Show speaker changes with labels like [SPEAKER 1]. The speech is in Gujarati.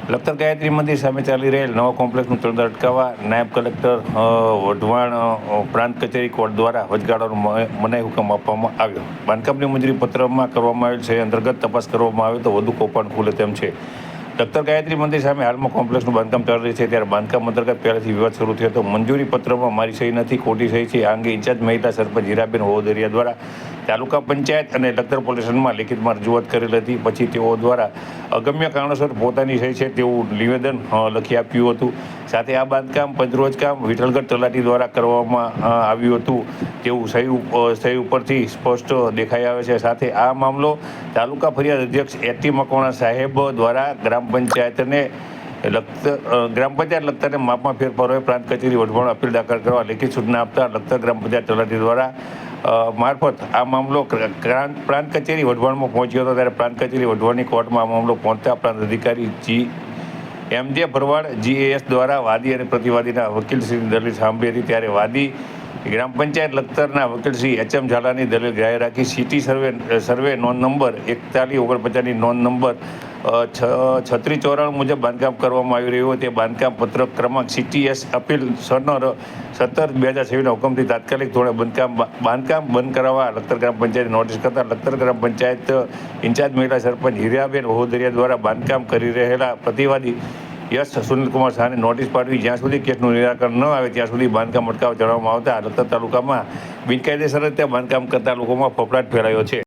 [SPEAKER 1] લખતર ગાયત્રી મંદિર સામે ચાલી રહેલ નવા કોમ્પ્લેક્સનું તોડદાર અટકાવવા નાયબ કલેક્ટર વઢવાણ પ્રાંત કચેરી કોર્ટ દ્વારા વચગાળાનો મનાઈ હુકમ આપવામાં આવ્યો. બાંધકામની મંજૂરી પત્રમાં કરવામાં આવેલ છે અંતર્ગત તપાસ કરવામાં આવે તો વધુ કૌભાંડ ખુલે તેમ છે. લખતર ગાયત્રી મંદિર સામે હાલમાં કોમ્પ્લેક્સનું બાંધકામ ચાલી રહ્યું છે ત્યારે બાંધકામ અંતર્ગત પહેલાથી વિવાદ શરૂ થયો હતો. મંજૂરી પત્રમાં મારી સહી નથી, ખોટી સહી છે. આ અંગે ઇન્ચાર્જ મહિલા સરપંચ હીરાબેન હોદરિયા દ્વારા તાલુકા પંચાયત અને લખતર પોલીસ સ્ટેશનમાં લેખિતમાં રજૂઆત કરેલ હતી. પછી તેઓ દ્વારા અગમ્ય કારણોસર પોતાની સહી છે તેવું નિવેદન લખી આપ્યું હતું. સાથે આ બાંધકામ પંચરોજકામ વિઠ્ઠલગઢ તલાટી દ્વારા કરવામાં આવ્યું હતું તેવું સહી ઉપરથી સ્પષ્ટ દેખાઈ આવે છે. સાથે આ મામલો તાલુકા ફરિયાદ અધ્યક્ષ એટી મકવાણા સાહેબ દ્વારા ગ્રામ પંચાયત લખતરને માપમાં ફેરફારોએ પ્રાંત કચેરી વઢવાણ અપીલ દાખલ કરવા લેખિત સૂચના આપતા લખતર ગ્રામ પંચાયત તલાટી દ્વારા મારફત આ મામલો પ્રાંત કચેરી વઢવાણમાં પહોંચ્યો હતો. ત્યારે પ્રાંત કચેરી વઢવાણની કોર્ટમાં આ મામલો પહોંચતા પ્રાંત અધિકારી એમ.જે. ભરવાડ GAS દ્વારા વાદી અને પ્રતિવાદીના વકીલશ્રીની દલીલ સાંભળી હતી. ત્યારે વાદી ગ્રામ પંચાયત લખતરના વકીલશ્રી HM ઝાલાની દલીલ ગ્રાહ્ય રાખી સિટી સર્વે નોંધ નંબર 4149ની નોંધ નંબર 3694 મુજબ બાંધકામ કરવામાં આવી રહ્યું હોય તે બાંધકામ પત્રક ક્રમાંક CTS અપીલ 17/2026ના હુકમથી તાત્કાલિક ધોરણે બાંધકામ બંધ કરાવવા લખતર ગ્રામ પંચાયત નોટિસ કરતા લખતર ગ્રામ પંચાયત ઇન્ચાર્જ મહિલા સરપંચ હીરાબેન હોદરિયા દ્વારા બાંધકામ કરી રહેલા પ્રતિવાદી યશ સુનિલકુમાર શાહને નોટિસ પાઠવી જ્યાં સુધી કેસનું નિરાકરણ ન આવે ત્યાં સુધી બાંધકામ અટકાવવા જણાવવામાં આવતા લખતર તાલુકામાં બિનકાયદેસર રીતે બાંધકામ કરતા લોકોમાં ફફડાટ ફેલાયો છે.